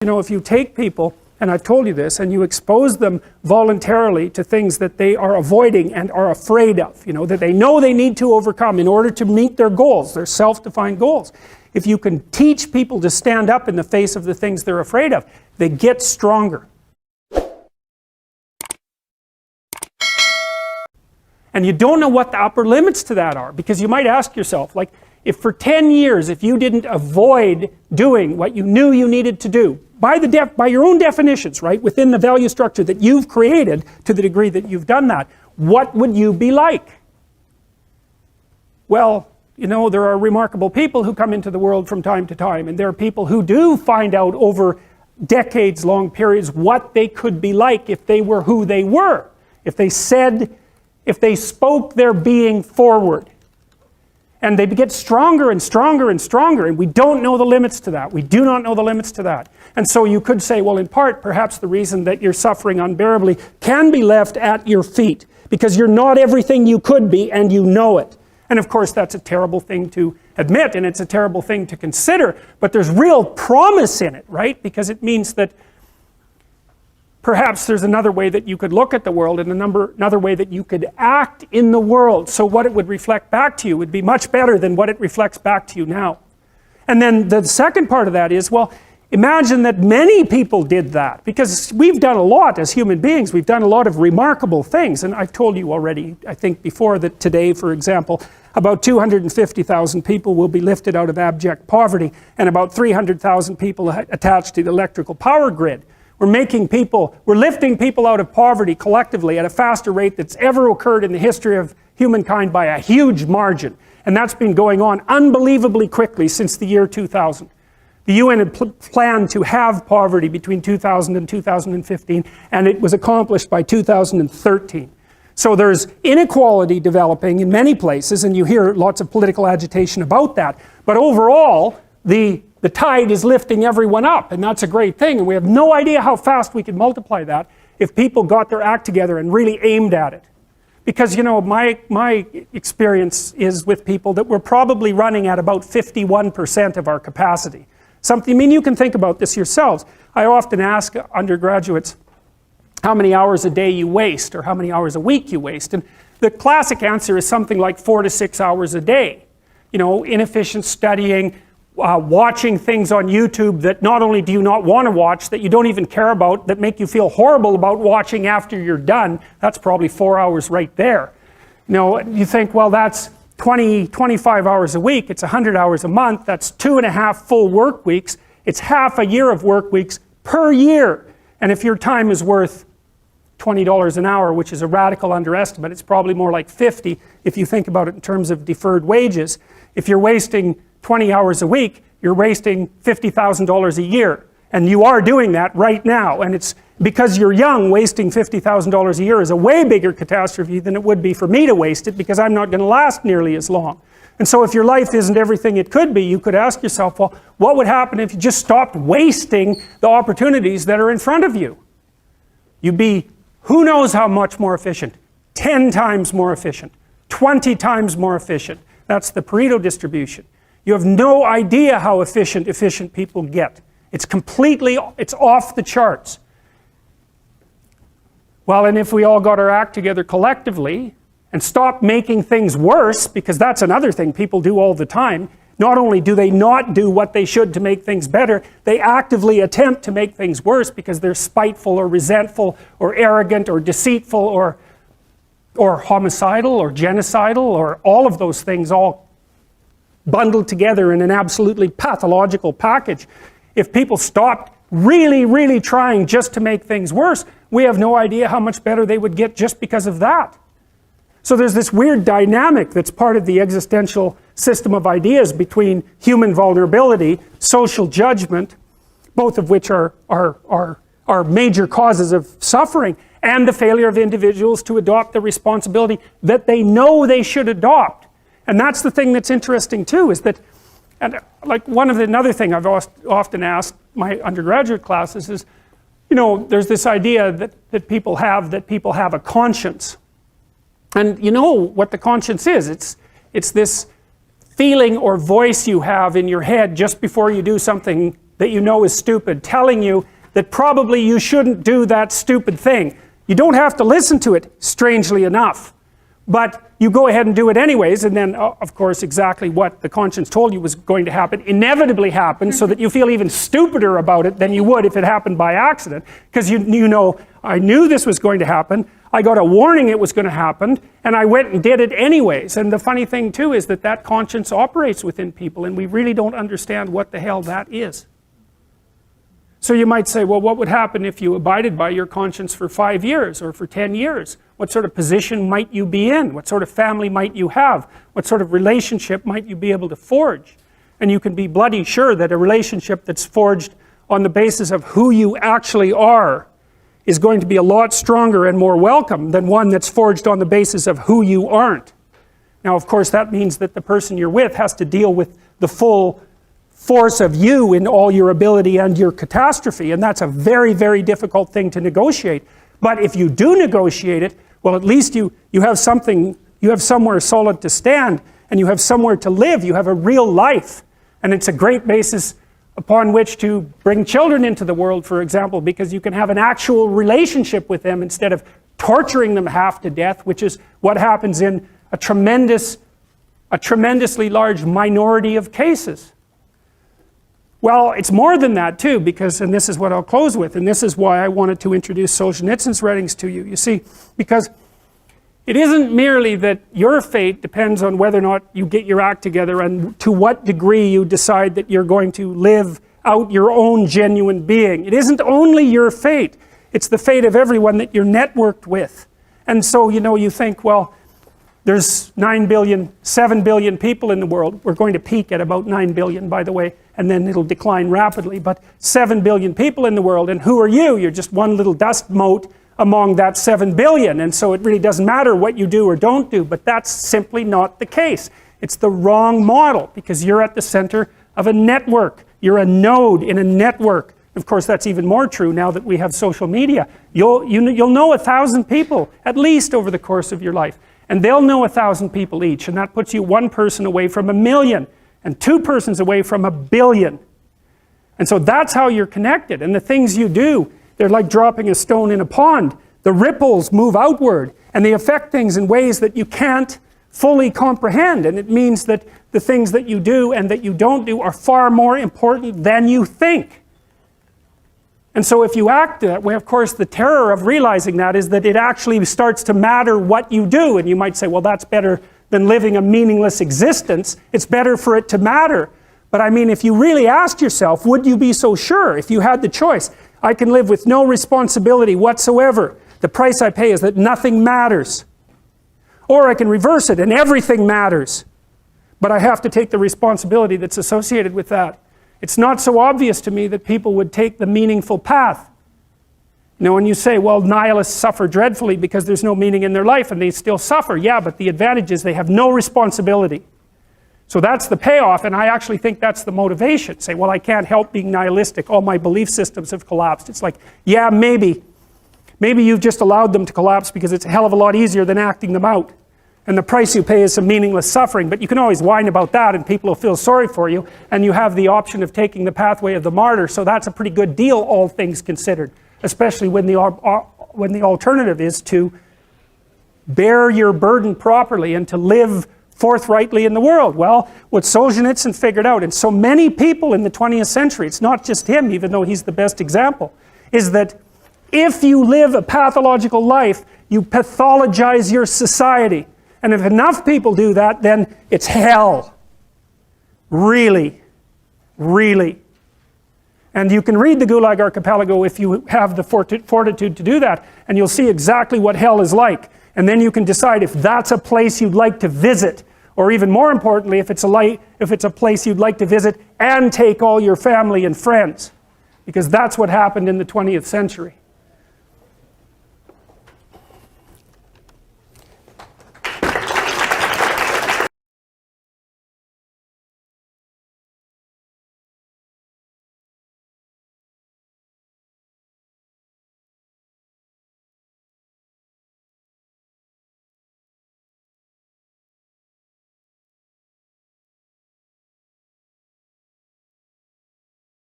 You know, if you take people, and I've told you this, and you expose them voluntarily to things that they are avoiding and are afraid of, you know, that they know they need to overcome in order to meet their goals, their self-defined goals. If you can teach people to stand up in the face of the things they're afraid of, they get stronger. And you don't know what the upper limits to that are, because you might ask yourself, like, if for 10 years, if you didn't avoid doing what you knew you needed to do, by your own definitions, right, within the value structure that you've created to the degree that you've done that, what would you be like? Well, you know, there are remarkable people who come into the world from time to time, and there are people who do find out over decades-long periods what they could be like if they were who they were, if they spoke their being forward. And they get stronger and stronger and stronger, and we don't know the limits to that. We do not know the limits to that. And so you could say, well, in part, perhaps the reason that you're suffering unbearably can be left at your feet, because you're not everything you could be, and you know it. And of course, that's a terrible thing to admit, and it's a terrible thing to consider, but there's real promise in it, right? Because it means that perhaps there's another way that you could look at the world, and another way that you could act in the world, so what it would reflect back to you would be much better than what it reflects back to you now. And then the second part of that is, well, imagine that many people did that, because we've done a lot as human beings. We've done a lot of remarkable things, and I've told you already, I think before, that today, for example, about 250,000 people will be lifted out of abject poverty, and about 300,000 people attached to the electrical power grid. We're lifting people out of poverty collectively at a faster rate that's ever occurred in the history of humankind by a huge margin. And that's been going on unbelievably quickly since the year 2000. The UN had planned to have poverty between 2000 and 2015, and it was accomplished by 2013. So there's inequality developing in many places, and you hear lots of political agitation about that. But overall, the tide is lifting everyone up, and that's a great thing, and we have no idea how fast we could multiply that if people got their act together and really aimed at it. Because, you know, my experience is with people that we're probably running at about 51% of our capacity. I mean, you can think about this yourselves. I often ask undergraduates how many hours a day you waste, or how many hours a week you waste, and the classic answer is something like 4 to 6 hours a day. You know, inefficient studying, watching things on YouTube that not only do you not want to watch, that you don't even care about, that make you feel horrible about watching after you're done. That's probably 4 hours right there. You know, you think, well, that's 25 hours a week, it's 100 hours a month, that's 2.5 full work weeks, it's half a year of work weeks per year. And if your time is worth $20 an hour, which is a radical underestimate, it's probably more like 50 if you think about it in terms of deferred wages. If you're wasting 20 hours a week, you're wasting $50,000 a year. And you are doing that right now. And it's because you're young, wasting $50,000 a year is a way bigger catastrophe than it would be for me to waste it, because I'm not going to last nearly as long. And so if your life isn't everything it could be, you could ask yourself, well, what would happen if you just stopped wasting the opportunities that are in front of you? You'd be who knows how much more efficient. 10 times more efficient. 20 times more efficient. That's the Pareto distribution. You have no idea how efficient people get. It's off the charts. Well, and if we all got our act together collectively and stopped making things worse, because that's another thing people do all the time, not only do they not do what they should to make things better, they actively attempt to make things worse because they're spiteful or resentful or arrogant or deceitful or homicidal or genocidal, or all of those things all bundled together in an absolutely pathological package. If people stopped really, really trying just to make things worse, we have no idea how much better they would get just because of that. So there's this weird dynamic that's part of the existential system of ideas between human vulnerability, social judgment, both of which are major causes of suffering, and the failure of individuals to adopt the responsibility that they know they should adopt. And that's the thing that's interesting too, is that, and like another thing I've often asked my undergraduate classes is, you know, there's this idea that people have a conscience. And you know what the conscience is. It's this feeling or voice you have in your head just before you do something that you know is stupid, telling you that probably you shouldn't do that stupid thing. You don't have to listen to it, strangely enough. But you go ahead and do it anyways, and then, of course, exactly what the conscience told you was going to happen inevitably happens, so that you feel even stupider about it than you would if it happened by accident. Because you know, I knew this was going to happen, I got a warning it was going to happen, and I went and did it anyways. And the funny thing too is that that conscience operates within people, and we really don't understand what the hell that is. So you might say, well, what would happen if you abided by your conscience for 5 years or for 10 years? What sort of position might you be in? What sort of family might you have? What sort of relationship might you be able to forge? And you can be bloody sure that a relationship that's forged on the basis of who you actually are is going to be a lot stronger and more welcome than one that's forged on the basis of who you aren't. Now, of course, that means that the person you're with has to deal with the full force of you in all your ability and your catastrophe, and that's a very, very difficult thing to negotiate. But if you do negotiate it, well, at least you have something, you have somewhere solid to stand, and you have somewhere to live, you have a real life. And it's a great basis upon which to bring children into the world, for example, because you can have an actual relationship with them instead of torturing them half to death, which is what happens in a tremendously large minority of cases. Well, it's more than that too, because, and this is what I'll close with, and this is why I wanted to introduce Solzhenitsyn's writings to you. You see, because it isn't merely that your fate depends on whether or not you get your act together and to what degree you decide that you're going to live out your own genuine being. It isn't only your fate, it's the fate of everyone that you're networked with. And so, you know, you think, well, there's 9 billion, 7 billion people in the world. We're going to peak at about 9 billion, by the way, and then it'll decline rapidly, but 7 billion people in the world, and who are you? You're just one little dust mote among that 7 billion, and so it really doesn't matter what you do or don't do, but that's simply not the case. It's the wrong model, because you're at the center of a network. You're a node in a network. Of course, that's even more true now that we have social media. You'll know 1,000 people, at least over the course of your life. And they'll know 1,000 people each, and that puts you one person away from 1,000,000, and two persons away from 1,000,000,000. And so that's how you're connected, and the things you do, they're like dropping a stone in a pond. The ripples move outward, and they affect things in ways that you can't fully comprehend, and it means that the things that you do and that you don't do are far more important than you think. And so if you act that way, of course, the terror of realizing that is that it actually starts to matter what you do. And you might say, well, that's better than living a meaningless existence. It's better for it to matter. But I mean, if you really asked yourself, would you be so sure if you had the choice? I can live with no responsibility whatsoever. The price I pay is that nothing matters. Or I can reverse it and everything matters. But I have to take the responsibility that's associated with that. It's not so obvious to me that people would take the meaningful path. You know, when you say, well, nihilists suffer dreadfully because there's no meaning in their life, and they still suffer. Yeah, but the advantage is they have no responsibility. So that's the payoff, and I actually think that's the motivation. Say, well, I can't help being nihilistic. All my belief systems have collapsed. It's like, yeah, maybe. Maybe you've just allowed them to collapse because it's a hell of a lot easier than acting them out. And the price you pay is some meaningless suffering, but you can always whine about that and people will feel sorry for you, and you have the option of taking the pathway of the martyr, so that's a pretty good deal, all things considered, especially when the alternative is to bear your burden properly and to live forthrightly in the world. Well, what Solzhenitsyn figured out, and so many people in the 20th century, it's not just him, even though he's the best example, is that if you live a pathological life, you pathologize your society. And if enough people do that, then it's hell. Really. Really. And you can read the Gulag Archipelago if you have the fortitude to do that, and you'll see exactly what hell is like. And then you can decide if that's a place you'd like to visit, or even more importantly, if it's a place you'd like to visit and take all your family and friends. Because that's what happened in the 20th century.